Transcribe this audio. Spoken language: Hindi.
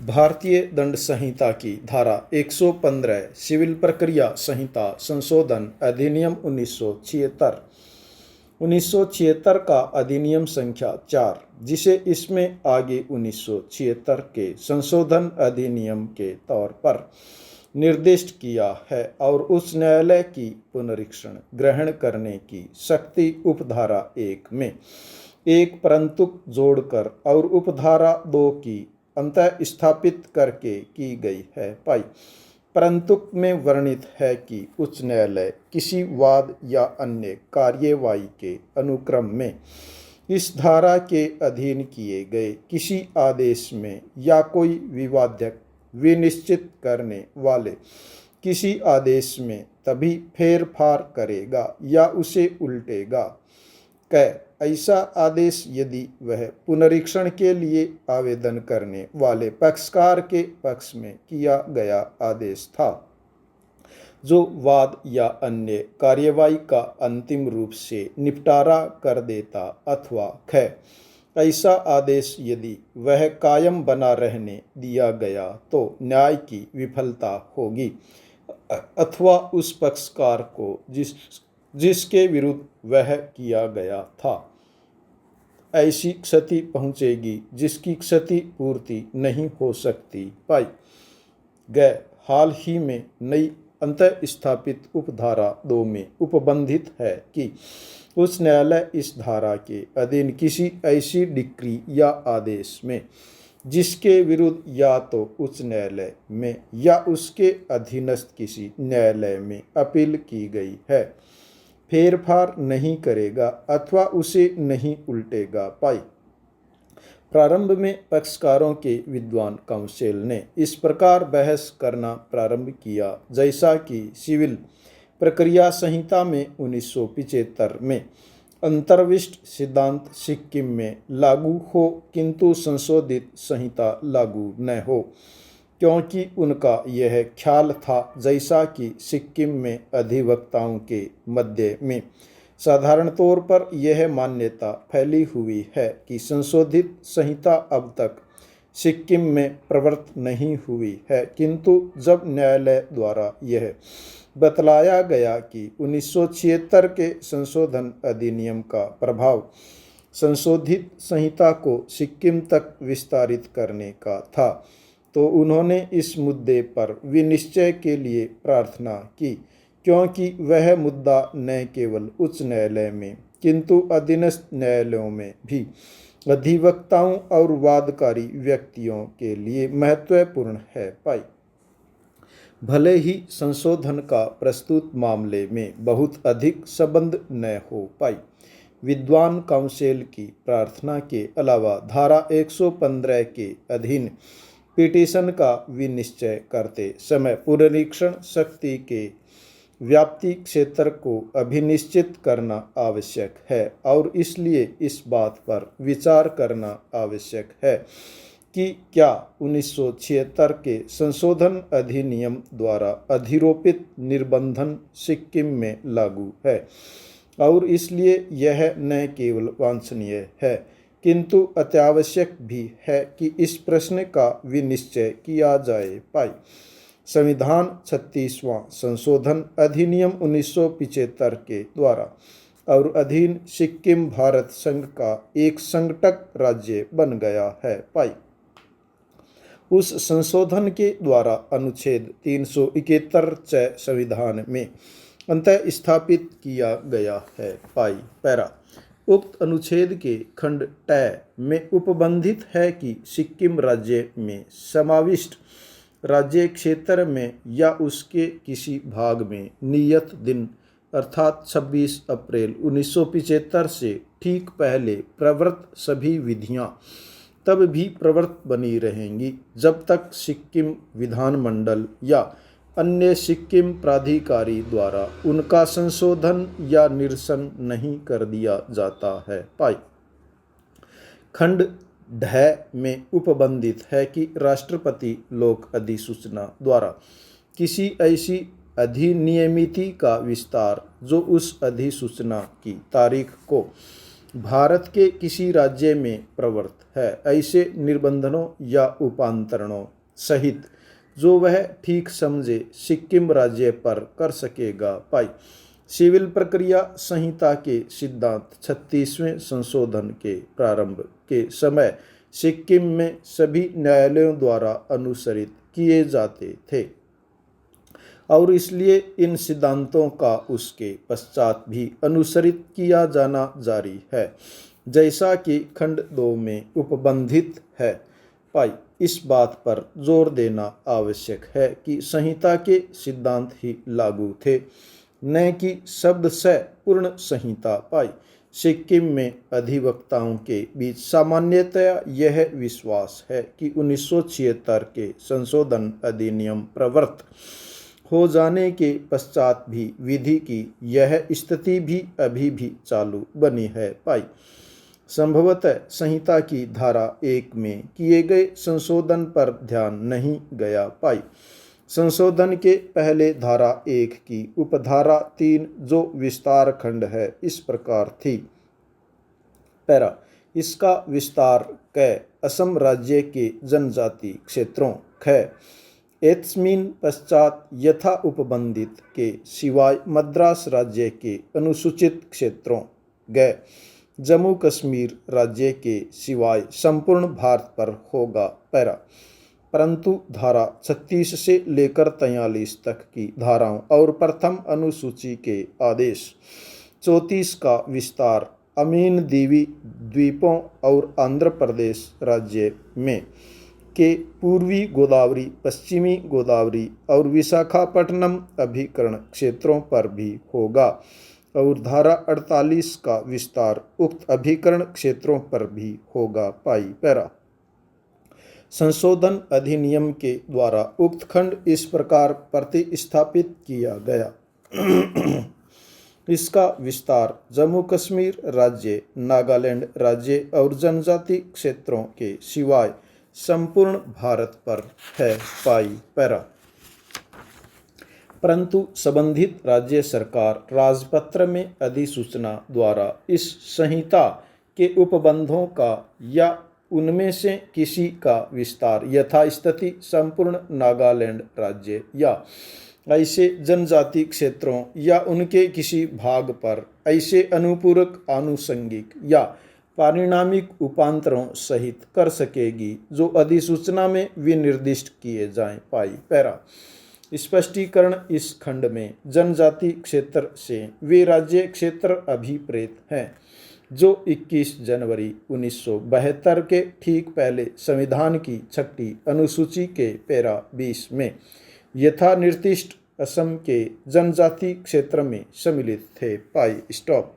भारतीय दंड संहिता की धारा 115 सिविल प्रक्रिया संहिता संशोधन अधिनियम 1976 का अधिनियम संख्या 4, जिसे इसमें आगे 1976 के संशोधन अधिनियम के तौर पर निर्दिष्ट किया है और उच्च न्यायालय की पुनरीक्षण ग्रहण करने की शक्ति उपधारा 1 में एक परंतुक जोड़कर और उपधारा 2 की अंतः स्थापित करके की गई है पाई। परंतुक में वर्णित है कि उच्च न्यायालय किसी वाद या अन्य कार्यवाही के अनुक्रम में इस धारा के अधीन किए गए किसी आदेश में या कोई विवादक विनिश्चित करने वाले किसी आदेश में तभी फेरफार करेगा या उसे उल्टेगा ऐसा आदेश यदि वह पुनरीक्षण के लिए आवेदन करने वाले पक्षकार के पक्ष में किया गया आदेश था, जो वाद या अन्य कार्यवाही का अंतिम रूप से निपटारा कर देता, अथवा ऐसा आदेश यदि वह कायम बना रहने दिया गया तो न्याय की विफलता होगी अथवा उस पक्षकार को जिसके विरुद्ध वह किया गया था ऐसी क्षति पहुंचेगी जिसकी क्षति पूर्ति नहीं हो सकती पाई गए। हाल ही में नई अंतः स्थापित उपधारा 2 में उपबंधित है कि उच्च न्यायालय इस धारा के अधीन किसी ऐसी डिक्री या आदेश में जिसके विरुद्ध या तो उच्च न्यायालय में या उसके अधीनस्थ किसी न्यायालय में अपील की गई है फेरफार नहीं करेगा अथवा उसे नहीं उल्टेगा पाई। प्रारंभ में पक्षकारों के विद्वान काउंसिल ने इस प्रकार बहस करना प्रारंभ किया जैसा कि सिविल प्रक्रिया संहिता में 1975 में अंतर्विष्ट सिद्धांत सिक्किम में लागू हो, किंतु संशोधित संहिता लागू न हो, क्योंकि उनका यह ख्याल था जैसा कि सिक्किम में अधिवक्ताओं के मध्य में साधारण तौर पर यह मान्यता फैली हुई है कि संशोधित संहिता अब तक सिक्किम में प्रवृत्त नहीं हुई है, किंतु जब न्यायालय द्वारा यह बतलाया गया कि 1976 के संशोधन अधिनियम का प्रभाव संशोधित संहिता को सिक्किम तक विस्तारित करने का था, तो उन्होंने इस मुद्दे पर विनिश्चय के लिए प्रार्थना की, क्योंकि वह मुद्दा न केवल उच्च न्यायालय में किंतु अधीनस्थ न्यायालयों में भी अधिवक्ताओं और वादकारी व्यक्तियों के लिए महत्वपूर्ण है पाई। भले ही संशोधन का प्रस्तुत मामले में बहुत अधिक संबंध न हो पाई, विद्वान काउंसिल की प्रार्थना के अलावा धारा 115 के अधीन पिटीशन का विनिश्चय करते समय पुनरीक्षण शक्ति के व्याप्ति क्षेत्र को अभिनिश्चित करना आवश्यक है और इसलिए इस बात पर विचार करना आवश्यक है कि क्या 1976 के संशोधन अधिनियम द्वारा अधिरोपित निर्बंधन सिक्किम में लागू है, और इसलिए यह न केवल वांछनीय है किंतु अत्यावश्यक भी है कि इस प्रश्न का विनिश्चय किया जाए पाई। संविधान 36वां संशोधन अधिनियम 1975 के द्वारा और अधीन सिक्किम भारत संघ का एक संघटक राज्य बन गया है पाई। उस संशोधन के द्वारा अनुच्छेद 371 संविधान में अंतः स्थापित किया गया है पाई। पैरा उक्त अनुच्छेद के खंड में उपबंधित है कि सिक्किम राज्य में समाविष्ट राज्य क्षेत्र में या उसके किसी भाग में नियत दिन अर्थात 26 अप्रैल 1975 से ठीक पहले प्रवृत्त सभी विधियां तब भी प्रवृत्त बनी रहेंगी जब तक सिक्किम विधानमंडल या अन्य सिक्किम प्राधिकारी द्वारा उनका संशोधन या निरसन नहीं कर दिया जाता है पाई। खंड में उपबंधित है कि राष्ट्रपति लोक अधिसूचना द्वारा किसी ऐसी अधिनियमिति का विस्तार जो उस अधिसूचना की तारीख को भारत के किसी राज्य में प्रवृत्त है, ऐसे निर्बंधनों या उपांतरणों सहित जो वह ठीक समझे सिक्किम राज्य पर कर सकेगा। पाई सिविल प्रक्रिया संहिता के सिद्धांत 36वें संशोधन के प्रारंभ के समय सिक्किम में सभी न्यायालयों द्वारा अनुसरित किए जाते थे और इसलिए इन सिद्धांतों का उसके पश्चात भी अनुसरित किया जाना जारी है, जैसा कि खंड 2 में उपबंधित है। पाई इस बात पर जोर देना आवश्यक है कि संहिता के सिद्धांत ही लागू थे, न कि शब्द से पूर्ण संहिता। पाई सिक्किम में अधिवक्ताओं के बीच सामान्यतया यह विश्वास है कि 1976 के संशोधन अधिनियम प्रवृत्त हो जाने के पश्चात भी विधि की यह स्थिति भी अभी भी चालू बनी है। पाई संभवतः संहिता की धारा 1 में किए गए संशोधन पर ध्यान नहीं गया। पाई संशोधन के पहले धारा 1 की उपधारा 3 जो विस्तार खंड है इस प्रकार थी। पैरा इसका विस्तार क असम राज्य के जनजाति क्षेत्रों ख एत्स्मिन पश्चात यथा उपबंधित के सिवाय मद्रास राज्य के अनुसूचित क्षेत्रों ग जम्मू कश्मीर राज्य के सिवाय संपूर्ण भारत पर होगा। पैरा परंतु धारा 36 से लेकर 43 तक की धाराओं और प्रथम अनुसूची के आदेश 34 का विस्तार अमीन दीवी द्वीपों और आंध्र प्रदेश राज्य में के पूर्वी गोदावरी, पश्चिमी गोदावरी और विशाखापट्टनम अभिकरण क्षेत्रों पर भी होगा और धारा 48 का विस्तार उक्त अभिकरण क्षेत्रों पर भी होगा। पाई पैरा संशोधन अधिनियम के द्वारा उक्त खंड इस प्रकार प्रतिस्थापित किया गया। इसका विस्तार जम्मू कश्मीर राज्य, नागालैंड राज्य और जनजाति क्षेत्रों के सिवाय संपूर्ण भारत पर है। पाई पैरा परंतु संबंधित राज्य सरकार राजपत्र में अधिसूचना द्वारा इस संहिता के उपबंधों का या उनमें से किसी का विस्तार यथास्थिति संपूर्ण नागालैंड राज्य या ऐसे जनजाति क्षेत्रों या उनके किसी भाग पर ऐसे अनुपूरक आनुषंगिक या पारिणामिक उपांतरों सहित कर सकेगी जो अधिसूचना में विनिर्दिष्ट किए जाएं। पाई पैरा स्पष्टीकरण इस खंड में जनजाति क्षेत्र से वे राज्य क्षेत्र अभिप्रेत हैं जो 21 जनवरी 1972 के ठीक पहले संविधान की 6ठी अनुसूची के पैरा 20 में यथा निर्दिष्ट असम के जनजाति क्षेत्र में सम्मिलित थे। पाई स्टॉप।